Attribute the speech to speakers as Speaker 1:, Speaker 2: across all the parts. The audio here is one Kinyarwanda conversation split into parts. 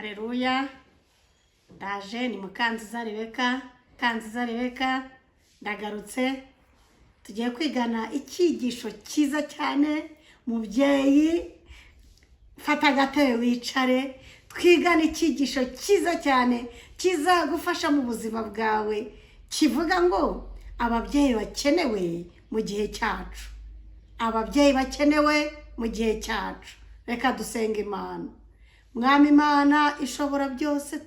Speaker 1: Haleluya. Ndaje ni Mukanziza Rebeka ndagarutse. Tugiye kwigana icyigisho cyiza cyane. Mubyeyi, fata agatebe wicare, twigana icyigisho cyiza cyane kizagufasha mu buzima bwawe, kivuga ngo ababyeyi bakenewe mu gihe cyacu. Ababyeyi bakenewe mu gihe cyacu. Reka dusenga Imana. Mwami Imana ishobora byose,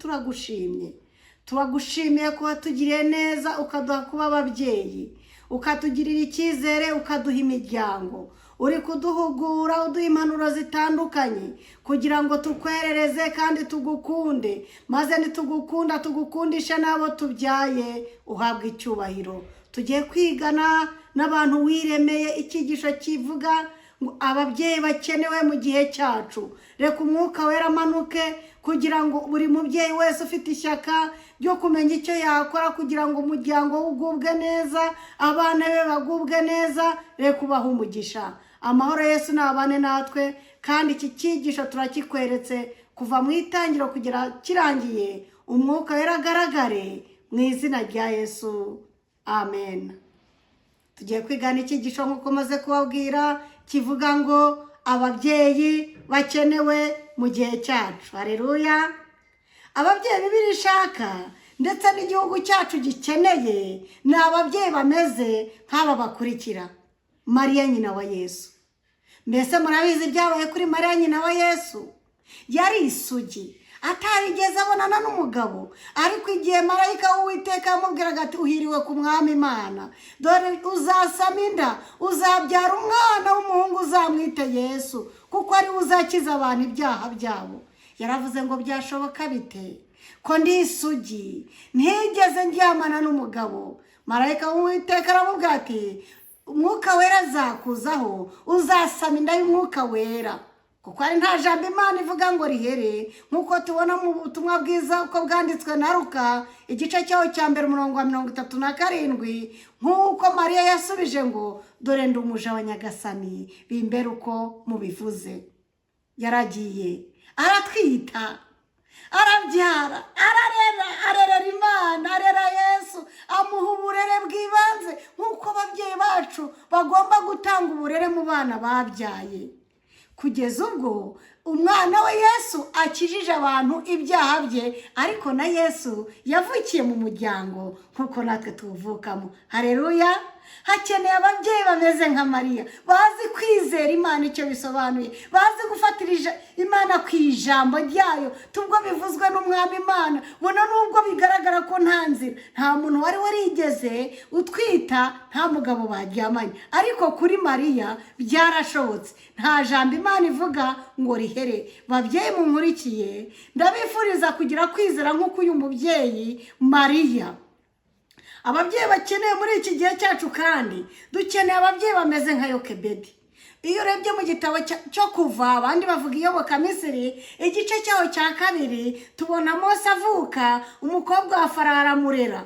Speaker 1: turagushimiye ko watugiriye neza, ukaduha kuba ababyeyi, ukatugirira icyizere, ukaduha imiryango. Uri kuduhugura, uduha impanuro zitandukanye kugira ngo tukwerereze kandi tugukunde, maze nitugukunda tugukundisha n'abo tubyaye, uhabwe icyubahiro. Tugiye kwigana n'abantu wiremeye icyigisho kivuga ngo ababyeyi bakenewe mu gihe cyacu. Reka umwuka wera amanuke kugira ngo buri mubyeyi wese ufite ishyaka ryo kumenya icyo yakora kugira ngo umuryango we ugubwe neza, abana be bagubwe neza, reka ubahe umugisha. Amahoro Yesu nabane natwe, kandi iki cyigisho turakikweretse kuva mu itangiro kugera kirangiye. Umwuka wera agaragare mu izina rya Yesu, amen. Tugiye kwigana icyigisho nk'uko maze kubabwira, kivuga ngo ababyeyi bakenewe mu gihe cyacu. Haleluya. Ababyeyi Bibiliya ishaka ndetse n'igihugu cyacu gikeneye ni ababyeyi bameze nk'aba bakurikira. Mariya nyina wa Yesu. Mbese murabizi ibyabaye kuri Mariya nyina wa Yesu? Yari isugi, atarigeze abonana n'umugabo, ariko igihe marayika w'Uwiteka yamubwiraga ati uhiriwe ku Mwami Imana, dore uzasama inda, uzabyara umwana w'umuhungu, uzamwite Yesu, kuko ari we uzakiza abantu ibyaha byabo. Yaravuze ngo byashoboka bite ko ndi isugi, ntigeze ndyamana n'umugabo? Marayika w'Uwiteka aramubwira ati umwuka wera azakuzaho, uzasama inda y'umwuka wera. Kuko ari nta jambo Imana ivuga ngo rihere, nk'uko tubona mu butumwa bwiza uko bwanditswe na Luka igice cyaho cya mbere umurongo wa 37, nk'uko Mariya yasubije ngo dore ndi umuja wa Nyagasani, bimbere uko mubivuze. Yaragiye aratwita, arabyara, arerera Imana, arera Yesu, amuha uburere bw'ibanze nk'uko ababyeyi bacu bagomba gutanga uburere mu bana babyaye, kugeza ubwo umwana we Yesu akijije abantu ibyaha bye. Ariko na Yesu yavukiye mu muryango nk'uko natwe tuwuvukamo. Haleluya. Hakeneye ababyeyi bameze nka Mariya, bazi kwizera Imana icyo bisobanuye, bazi gufatira Imana ku ijambo ryayo tubwo bivuzwe n'Umwami Imana. Bona nubwo bigaragara ko nta nzira, nta muntu wari warigeze utwita, nta mugabo baryamanye, ariko kuri Mariya byarashobotse. Nta jambo Imana ivuga ngo rihere. Babyeyi munkurikiye, ndabifuriza kugira kwizera nk'uko uyu mubyeyi Mariya. Ababyeyi bakeneye muri iki gihe cyacu, kandi dukeneye ababyeyi bameze nka Yokebedi. Iyo urebye mu gitabo cyo Kuva, abandi bavuga Iyoboka Misiri, igice cyaho cya 2, tubona Mose avuka, umukobwa wa Farawo aramurera.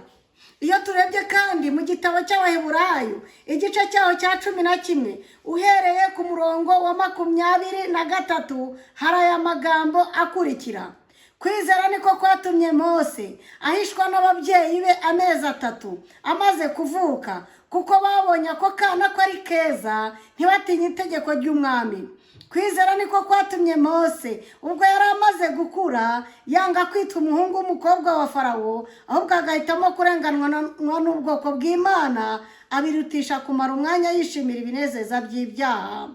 Speaker 1: Iyo turebye kandi mu gitabo cy'Abaheburayo igice cyaho cya 11, uhereye ku murongo wa 23, hari aya magambo akurikira: kwizera niko kwatumye Mose ahishwa n'ababyeyi be amezi 3 amaze kuvuka, kuko babonye ako kana ko ari keza, ntibatinye itegeko ry'umwami. Kwizera niko kwatumye Mose ubwo yari amaze gukura yanga kwitwa umuhungu w'umukobwa wa Farawo, ahubwo agahitamo kurenganwa n'ubwoko bw'Imana, abirutisha kumara umwanya yishimira ibinezeza by'ibyaha.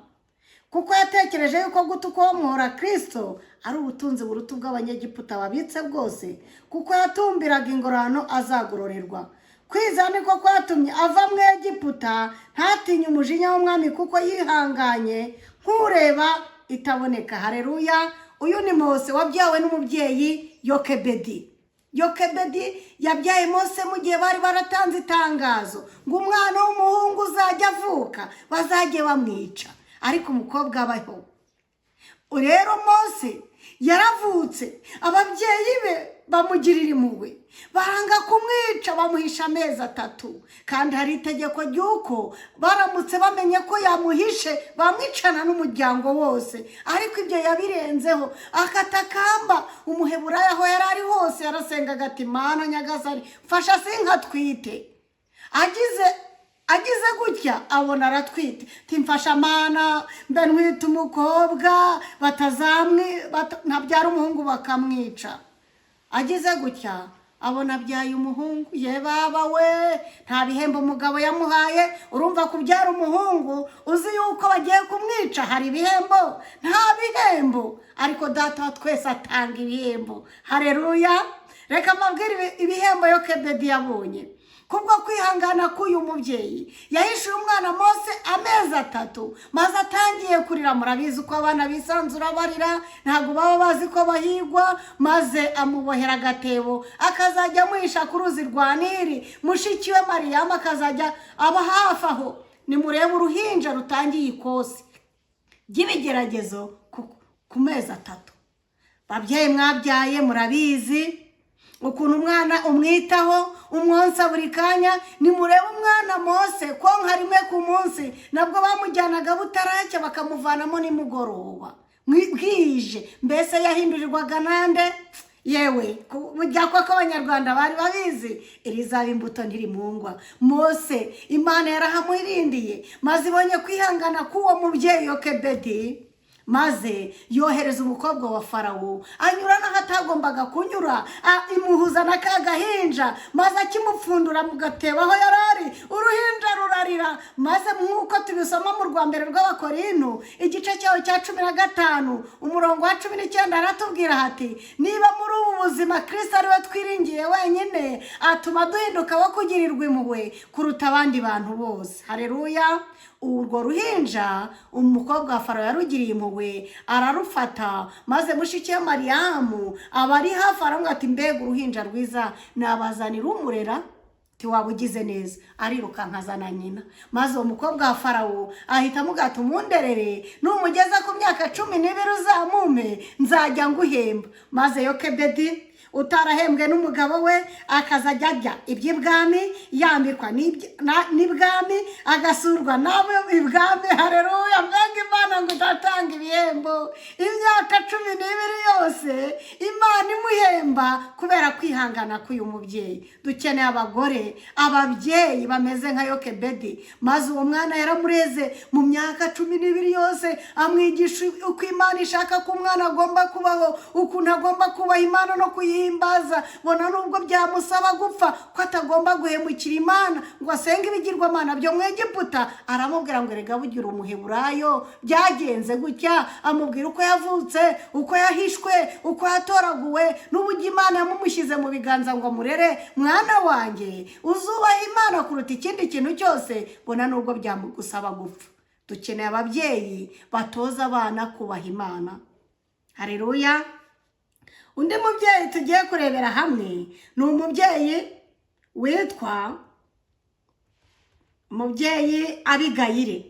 Speaker 1: Kuko yatekereje yuko gutukomora Kristo ari ubutunzi buruta bw'Abanyegiputa babitse bwose, kuko yatumbiraga ingororano azagororerwa. Kwizera niko kwatumye ava mu Egiputa ntatinye umujinya w'umwami, kuko yihanganye nk'ureba itaboneka. Haleluya. Uyu ni Mose wabyawe n'umubyeyi Yokebedi. Yokebedi yabyaye Mose mu gihe bari baratanze itangazo ngo umwana w'umuhungu uzajya avuka bazajye bamwica, ariko umukobwa abaho. Rero Mose yaravutse, ababyeyi be bamugirira impuhwe, baranga kumwica, bamuhisha amezi 3. Kandi hari itegeko ry'uko baramutse bamenye ko yamuhishe bamwicana n'umuryango wose, ariko ibyo yabirenzeho, akatakamba umuheburayo aho yari ari hose yarasengaga ati Mana Nyagasani mfasha sinkatwite. agize gutya abona aratwite, timfasha Mana mbe ntwite umukobwa ntabyara umuhungu bakamwica. Agize gutya abona abyaye umuhungu, ye baba we, nta bihembo umugabo yamuhaye. Urumva kubyara umuhungu uzi yuko bagiye kumwica hari ibihembo? Nta bihembo, ariko data wa twese atanga ibihembo. Haleluya. Reka mbabwire ibihembo Yokebedi yabonye kubwo kwihangana k'uyu mubyeyi. Yahishuye umwana Mose amezi 3 maze atangiye kurira. Murabizi uko abana bisanzura barira, ntabwo baba bazi ko bahigwa. Maze amubohera agatebo akazajya amuhisha ku ruzi rwa Nili. Mushiki we Mariyamu akazajya aba hafi aho. Nimurebe uruhinja rutangiye ikosi ry'ibigeragezo ku mezi 3. Babyeyi mwabyaye murabizi ukuntu umwana umwitaho, umwonsa buri kanya. Nimurebe umwana Mose konka rimwe ku munsi, nabwo bamujyanaga butaracya bakamuvanamo nimugoroba bwije. Mbese yahindurirwaga nande? Yewe burya koko abanyarwanda bari babizi irizaba imbuto ntirimungwa. Mose Imana yarahamurindiye, maze ibonye kwihangana k'uwo mubyeyi Yokebedi, maze yohereza umukobwa wa Farawo anyura n'ahatagombaga kunyura, imuhuza na kagahinja. Maze akimupfundura mu gatebo aho yarari, uruhinja rurarira. Maze nk'uko tubisoma mu rwambere rw'Abakorinto igice cyaho cya 15 umurongo wa 19 aratubwira hati, niba muri ubu buzima Kristo ariwe twiringiye wenyine, atuma duhinduka wo kugirirwa impuhwe kuruta abandi bantu bose. Haleluya. Urwo ruhinja umukobwa wa Farawo yarugiriye impuhwe ararufata, maze mushiki we Mariyamu aba ari hafi aramubwira ati mbega uruhinja rwiza, nabazanira umurera. Tiwabugize neza. Ariruka nkazana nyina. Maze uwo mukobwa wa Farawo ahita amubwira ati umunderere, numugeza ku myaka 12 uzamume nzajya nguhemba. Maze Yokebedi utarahembwe n'umugabo we akazajya ajya iby'ibwami, yambikwa n'ibwami, agasurwa nabo ibwami. Haleluya. Mbega Imana ngo utatanga ibihembo. Imyaka 12 yose Imana imuhemba kubera kwihangana k'uyu mubyeyi. Dukeneye abagore, ababyeyi bameze nka Yokebedi. Maze uwo mwana yaramureze mu myaka 12 yose, amwigisha uko Imana ishaka ko umwana agomba kubaho, ukuntu agomba kubaha Imana no kuyihimbaza. Bona nubwo byamusaba gupfa ko atagomba guhemukira Imana ngo asenge ibigirwamana byo mu Egiputa. Aramubwira ngo erega bugira umuheburayo byagenze gutya, amubwira uko yavutse, uko yahishwe, uko yatoraguwe, n'uburyo Imana yamumushyize mu biganza ngo amurere. Mwana wanjye, uzubaha Imana kuruta ikindi kintu cyose, bona nubwo byamugusaba gupfa. Dukeneye ababyeyi batoza abana kubaha Imana. Haleluya. Undi mubyeyi tugiye kurebera hamwe ni umubyeyi witwa umubyeyi Abigayili.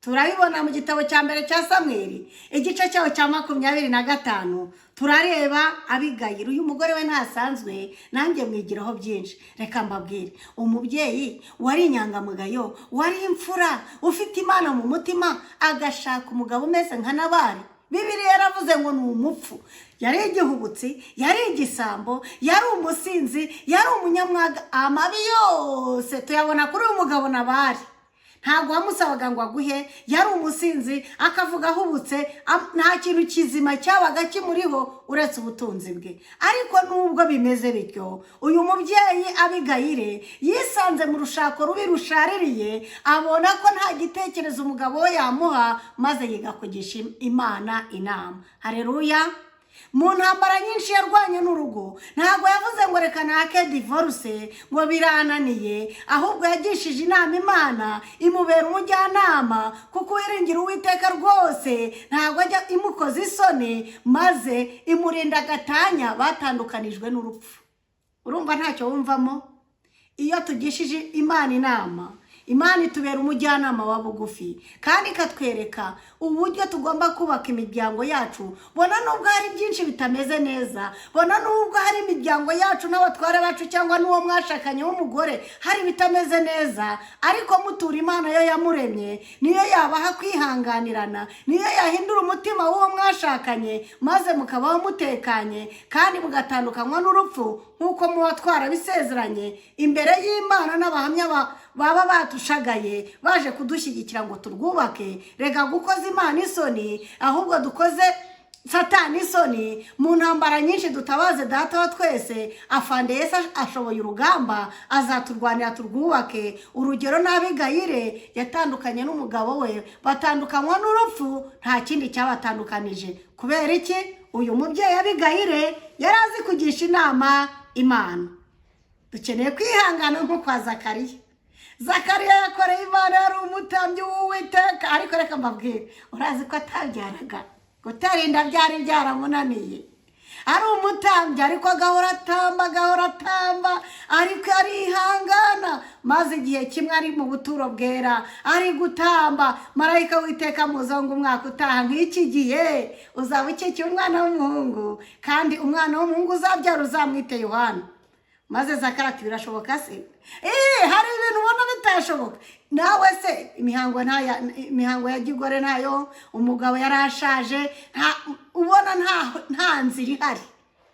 Speaker 1: Turabibona mu gitabo cya mbere cya Samweli igice cyaho cya 25. Turareba Abigayili. Uyu mugore we ntasanzwe, nanjye mwigiraho byinshi. Reka mbabwire, umubyeyi wari inyangamugayo, wari imfura, ufite Imana mu mutima, agashaka umugabo umeze nka Nabali. Bibiliya yaravuze ngo ni umupfu. Yari igihubutsi, yari igisambo, yari umusinzi, yari umunyamwaga. Amabi yose tuyabona kuri uyu mugabo Nabali. Ntabwo wamusabaga ngo aguhe, yari umusinzi, akavuga ahubutse, nta kintu kizima cyabaga kimuriho uretse ubutunzi bwe. Ariko nubwo bimeze bityo, uyu mubyeyi Abigayili yisanze mu rushako rubi rushaririye, abona ko nta gitekerezo umugabo we yamuha, maze yiga kugisha Imana inama. Haleluya. Mu ntambara nyinshi yarwanye n'urugo, ntabwo yavuze ngo reka nake divorce ngo birananiye, ahubwo yagishije inama Imana, imubera umujyanama, kuko yiringira Uwiteka rwose, ntabwo ajya imukoza isoni, maze imurinda agatanya batandukanijwe n'urupfu. Urumva ntacyo wumvamo? Iyo tugishije Imana inama, Imana itubera umujyanama wa bugufi kandi ikatwereka uburyo tugomba kubaka imiryango yacu. Bona nubwo hari byinshi bitameze neza, bona nubwo hari imiryango yacu n'abatware bacu cyangwa n'uwo mwashakanye w'umugore hari bitameze neza, ariko mutura Imana yo yamuremye, niyo yabaha kwihanganirana, niyo yahindura umutima w'uwo mwashakanye, maze mukabaho mutekanye kandi mugatandukanywa n'urupfu nk'uko muba twarabisezeranye imbere y'Imana n'abahamya baba batushagaye baje kudushyigikira ngo turwubake. Rega gukoza Imana isoni, ahubwo dukoze Satani isoni. Mu ntambara nyinshi dutabaze Data wa twese, afande Yesu ashoboye urugamba, azaturwanira turwubake. Urugero n'Abigayire yatandukanye n'umugabo we, batandukanywa n'urupfu, nta kindi cyabatandukanije. Kubera iki? Uyu mubyeyi Abigayire yari azi kugisha inama Imana. Dukeneye kwihangana nko kwa Zakariya. Zakariya yakoreye Imana, yari umutambyi w'Uwiteka, ariko reka mbabwire, urazi ko atabyaraga, gutera inda byari byaramunaniye. Ari umutambyi ariko agahora atamba, ariko arihangana. Maze igihe kimwe ari mu buturo bwera, ari gutamba, marayika w'Uwiteka amuza ngo umwaka utaha nk'iki gihe uzaba ukikiye umwana w'umuhungu, kandi umwana w'umuhungu uzabyara uzamwite Yohana. Maze Zakariya ati birashoboka se? Hari ibintu ubona bitashoboka. Nawe se imihango ya gigore nayo, umugabo yarashaje, ubona nta nzira ihari.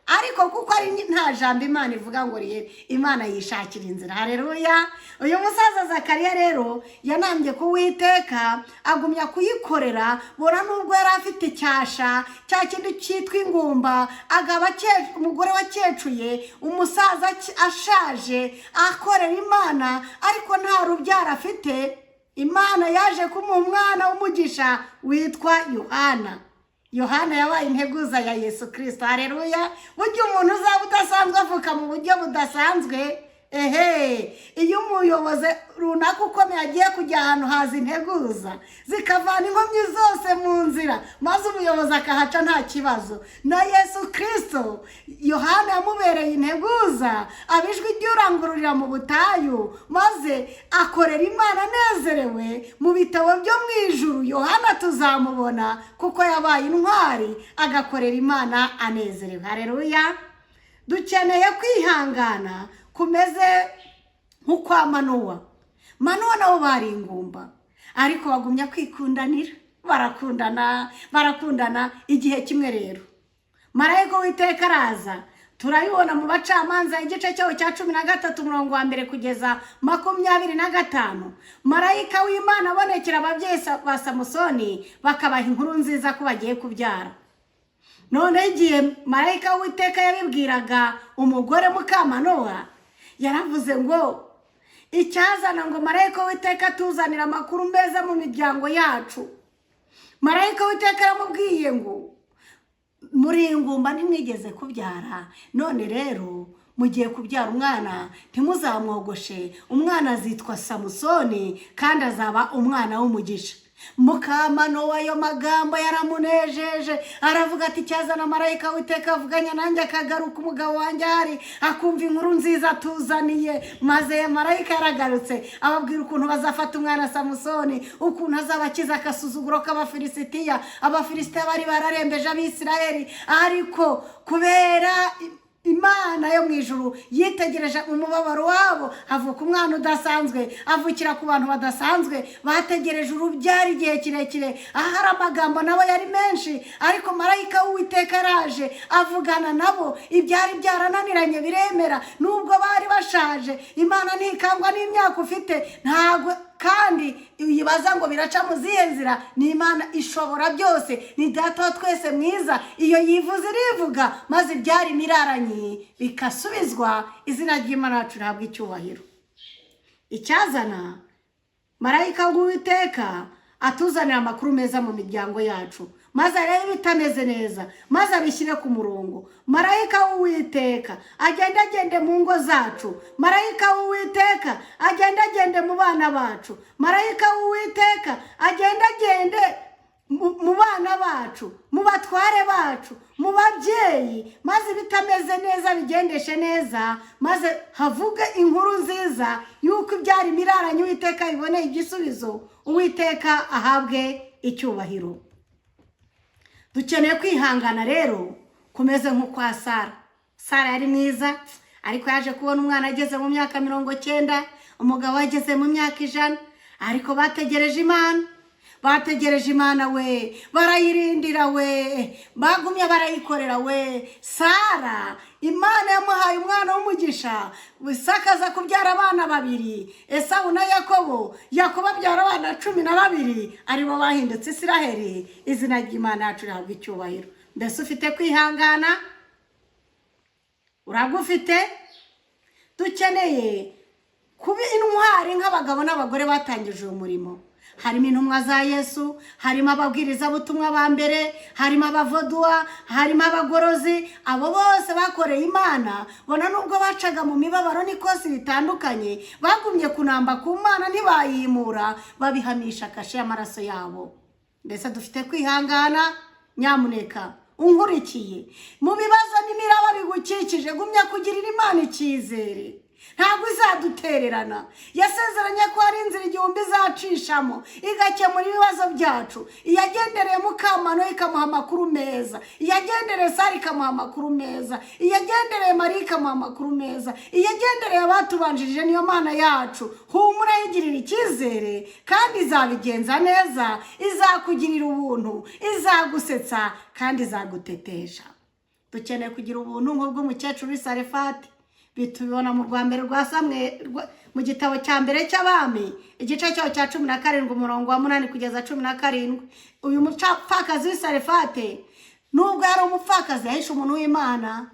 Speaker 1: Ariko kuko ari nta jambo Imana ivuga ngo rihere, Imana yishakira inzira. Haleluya. Uyu musaza Zakariya rero yanambye ku Uwiteka, agumya kuyikorera. Bona nubwo yari afite icyasha, cya kindi cyitwa ingumba, agaba umugore wakecuye, umusaza ashaje, akorera Imana, ariko nta rubyaro afite. Imana yaje kumuha umwana w'umugisha witwa Yohana. Yohana yabaye integuza ya Yesu Kristo. Haleluya. Burya umuntu uzaba udasanzwe avuka mu buryo budasanzwe. Iyo umuyobozi runaka ukomeye agiye kujya ahantu haza integuza, zikavana inkomyi zose mu nzira, maze umuyobozi akahaca nta kibazo. Na Yesu Kristo Yohana yamubereye integuza, abijwi ry'urangururira mu butayu, maze akorera Imana anezerewe. Mu bitabo byo mu ijuru Yohana tuzamubona kuko yabaye intwari, agakorera Imana anezerewe. Haleluya. Dukeneye kwihangana kumeze nk'ukwa Manowa. Manowa nabo bari ingumba, ariko bagumya kwikundanira, barakundana. Igihe kimwe rero marayika w'Uwiteka araza. Turabibona mu Bacamanza igice cyaho cya 13 umurongo wa mbere kugeza 25. Marayika w'Imana abonekera ababyeyi ba Samusoni, bakabaha inkuru nziza ko bagiye kubyara. None igihe marayika w'Uwiteka yabibwiraga umugore Mukamanowa, yaravuze ngo icyazana ngo marayika w'Uwiteka tuzanira amakuru meza mu miryango yacu. Marayika w'Uwiteka yaramubwiye ngo muri ingumba ntimwigeze kubyara, none rero mugiye kubyara umwana, ntimuzamwogoshe. Umwana azitwa Samusoni kandi azaba umwana w'umugisha. Mukamanowa ayo magambo yaramunejeje, aravuga ati cyazana marayika w'Uwiteka avuganya nanjye, akagaruka umugabo wanjye ahari, akumva inkuru nziza tuzaniye. Maze marayika yaragarutse ababwira ukuntu bazafata umwana Samusoni, ukuntu azabakiza akasuzuguro k'Abafilisitiya. Abafilisitiya bari bararembeje Abisirayeli, ariko kubera Imana yo mu ijuru yitegereje umubabaro wabo, avuka umwana udasanzwe, avukira ku bantu badasanzwe, bategereje urubyaro igihe kirekire. Ahari amagambo nabo yari menshi, ariko marayika w'Uwiteka araje avugana nabo. Ibyari byarananiranye biremera, nubwo bari bashaje. Imana ntikangwa n'imyaka ufite, ntago kandi uyibaza ngo biraca mu zihe nzira. Ni Imana ishobora byose, ni Data wa twese mwiza. Iyo yivuze irivuga, maze ibyari miraranye bikasubizwa. Izina ry'Imana yacu rihabwa icyubahiro. Icyazana marayika w'Uwiteka atuzanira amakuru meza mu miryango yacu, maze arebe bitameze neza, maze abishyire ku murongo. Marayika w'Uwiteka agende mu ngo zacu. Marayika w'Uwiteka agende mu bana bacu. Marayika w'Uwiteka agende mu bana bacu, mu batware bacu, mu babyeyi, maze bitameze neza bigendeshe neza, maze havuge inkuru nziza yuko ibyari miraranye Uwiteka iboneye igisubizo, Uwiteka ahabwe icyubahiro. Dukeneye kwihangana rero kumeze nko kwa Sara. Sara yari mwiza, ariko yaje kubona umwana ageze mu myaka 90, umugabo ageze mu myaka 100, ariko bategereje Imana we, barayirindira we, bagumye barayikorera we. Sara, Imana yamuhaye umwana w'umugisha, wisakaza kubyara abana 2, Esawu na Yakobo. Yakobo abyara abana 12, aribo bahindutse Isiraheli. Izina ry'Imana yacu rihabwa icyubahiro. Mbese ufite kwihangana? Uragufite? Dukeneye kuba intwari nk'abagabo n'abagore batangije umurimo. Harimo intumwa za Yesu, harimo ababwiriza butumwa ba mbere, harimo abavodua, harimo abagorozi. Abo bose bakoreye Imana, bona nubwo bacaga mu mibabaro n'ikosi bitandukanye, bagumye kunamba ku Mana ntibayimura, babihamisha kashe y'amaraso yabo. Mbese dufite kwihangana? Nyamuneka unkurikiye, mu bibazo n'imiraba bigukikije, gumya kugirira Imana icyizere. Ntabwo izadutererana. Yasezeranye ko hari inzira 1000 izacishamo igakemura ibibazo byacu. Iyagendereye Mukamano ikamuha amakuru meza, iyagendereye Sara ikamuha amakuru meza, iyagendereye Mariya ikamuha amakuru meza, iyagendereye abatubanjirije niyo Mana yacu. Humura yigirira icyizere kandi izabigenza neza, izakugirira ubuntu, izagusetsa kandi izagutetesha. Dukeneye kugira ubuntu nk'ubw'umukecuru w'Isarefati. Bitubona mu Rwambere rwa Samweli, mu gitabo cya mbere cy'Abami, igice cyaho cya 17 umurongo wa 8 kugeza 17. Uyu mupfakazi w'Isarefate nubwo yari umupfakazi, yahishe umuntu w'Imana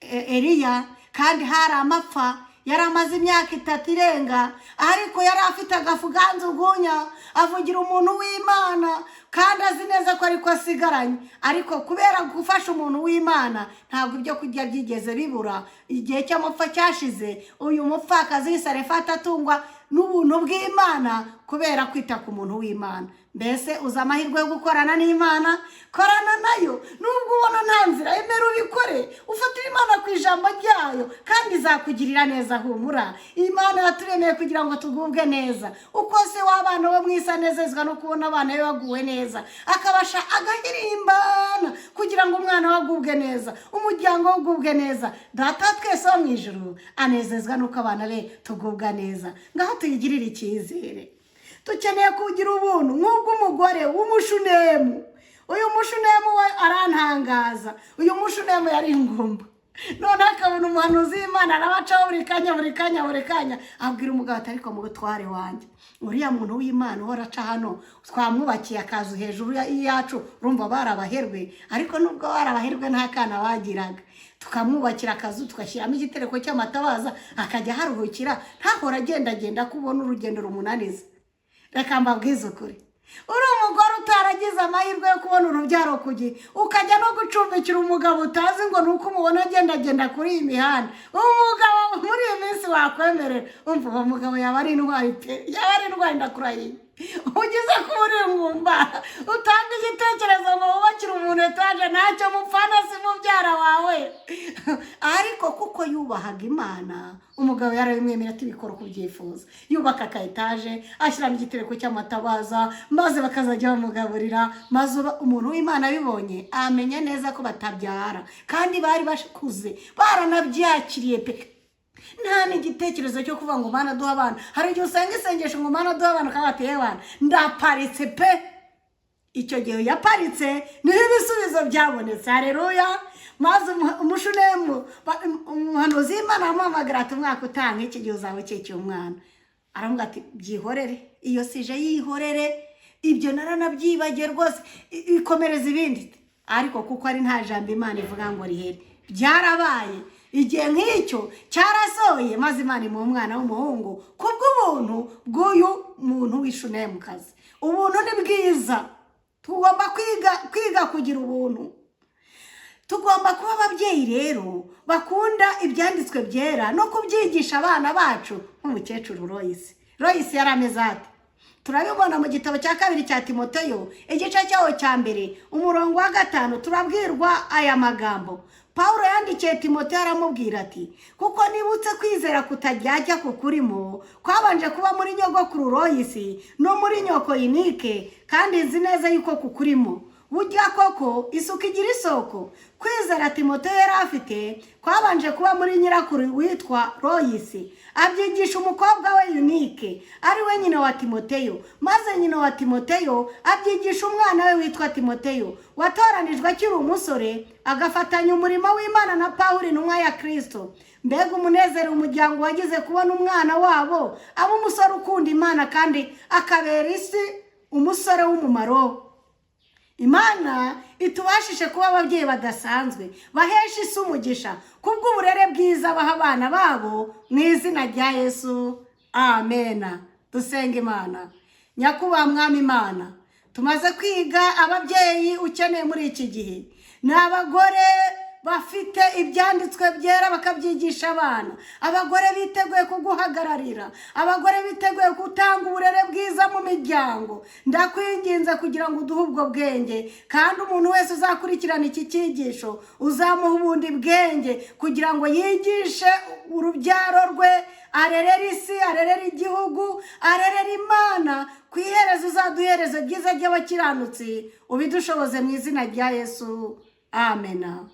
Speaker 1: Eliya, kandi hari amapfa. Yari amaze imyaka 3 irenga, ariko yari afite agafu ganzugunya, avugira umuntu w'Imana kandi azi neza ko ariko asigaranye. Ariko kubera gufasha umuntu w'Imana, ntabwo ibyo kujya byigeze bibura. Igihe cy'amapfa cyashize, uyu mupfakazi w'Isarefati atungwa n'ubuntu bw'Imana kubera kwita ku muntu w'Imana. Mbese uza amahirwe yo gukorana n'Imana? Korana nayo. Nubwo ubona nta nzira, emera ubikore. Ufatire Imana ku ijambo ryayo kandi izakugirira neza. Humura, Imana yaturemeye kugira ngo tugubwe neza. Uko se w'abana bo mwisa nezezwa no kubona abana be baguwe neza, akabasha agahirimbana kugira ngo umwana wagubwe neza, umuryango wagubwe neza. Data twese wo mu ijuru anezezwa nuko abana be tugubwa neza. Ngaho tuyigirire icyizere. Dukeneye kugira ubuntu nk'ubw'umugore w'umushunemu. Uyu mushunemu we arantangaza. Uyu mushunemu yari ingumba, none akabona umuhanuzi w'Imana arabacaho buri kanya. Abwira umugabo ati, ariko mu butware wanjye, uriya muntu w'Imana uhora aca hano, twamwubakiye akazu hejuru yacu, urumva barabaherwe. Ariko nubwo barabaherwe nta kana bagiraga, tukamwubakira akazu tugashyiramo igitereko cy'amatabaza akajya haruhukira, ntahora agenda kubona urugendo rumunaniza. Reka mbabwize ukuri, uri umugore utaragize amahirwe yo kubona urubyaro kugihe, ukajya no gucumbikira umugabo utazi ngo nuko umubona agenda kuri iyi mihanda, umugabo muri iyi minsi wakwemerera? Umva, uwo mugabo yaba ari intwari pe, yaba ari intwari ndakurahiye. Ugize ko uri ingumba, utanga igitekerezo ngo wubakire umuntu etaje, ntacyo mupfana si mubyara wawe. Ariko kuko yubahaga Imana, umugabo yarabimwemera ati bikora uko ubyifuza. Yubaka ka etaje, ashyiramo igitereko cy'amatabaza, maze bakazajya bamugaburira. Maze umuntu w'Imana bibonye amenya neza ko batabyara, kandi bari bakuze, baranabyakiriye pe. Nta n'igitekerezo cyo kuvuga ngo Mana duha abana. Hari igihe usanga isengesho ngo Mana duha abana kabateye abana. Ndaparitse pe. Icyo gihe yaparitse niho ibisubizo byabonetse. Haleluya. Maze umushunemu umuhanuzi w'Imana amuhamagara ati, umwaka utanga iki gihe uzaba ukikiye umwana. Aravuga ati, byihorere, iyo sije yihorere, ibyo naranabyibagiye rwose, ikomereza ibindi. Ariko kuko ari nta jambo Imana ivuga ngo rihere, byarabaye. Igihe nk'icyo cyarasohoye, maze Imana imuha umwana w'umuhungu kubw'ubuntu bw'uyu muntu w'ishunemukazi. Ubuntu ni bwiza, tugomba kwiga kugira ubuntu. Tugomba kuba ababyeyi rero bakunda ibyanditswe byera no kubyigisha abana bacu. Nk'umukecuru Royce yarameze ati, turabibona mu gitabo cya 2 cya Timoteyo igice cyaho cya 1 umurongo wa 5 turabwirwa aya magambo. Paulo yandikiye Timoteyo aramubwira ati kuko nibutse kwizera kutajyajya kukurimo kwabanje kuba muri nyogokuru Loyisi no muri nyoko Yunike, kandi nzi neza yuko kukurimo. Burya koko isuka igira isoko. Kwizera Timoteyo yari afite kwabanje kuba muri nyirakuru witwa Loyisi, abyigisha umukobwa we Yunike ari we nyina wa Timoteyo, maze nyina wa Timoteyo abyigisha umwana we witwa Timoteyo watoranijwe akiri umusore agafatanya umurimo w'Imana na Pawulo intumwa ya Kristo. Mbega umunezero umuryango wagize kubona umwana wabo aba umusore ukunda Imana kandi akabera isi umusore w'umumaro. Imana itubashishe kuba ababyeyi badasanzwe bahesha isi umugisha kubw'uburere bwiza baha abana babo mu izina rya Yesu, amena. Dusenga Imana. Nyakubahwa Mwami Imana, tumaze kwiga ababyeyi ukeneye muri iki gihe ni abagore bafite ibyanditswe byera bakabyigisha abana, abagore biteguye kuguhagararira, abagore biteguye gutanga uburere bwiza mu miryango. Ndakwinginze kugira ngo uduhe ubwo bwenge, kandi umuntu wese uzakurikirana iki cyigisho uzamuha ubundi bwenge kugira ngo yigishe urubyaro rwe, arerere isi, arerere igihugu, arerere Imana. Ku iherezo uzaduhereze byiza ry'abakiranutsi, ubidushoboze mu izina rya Yesu, amena.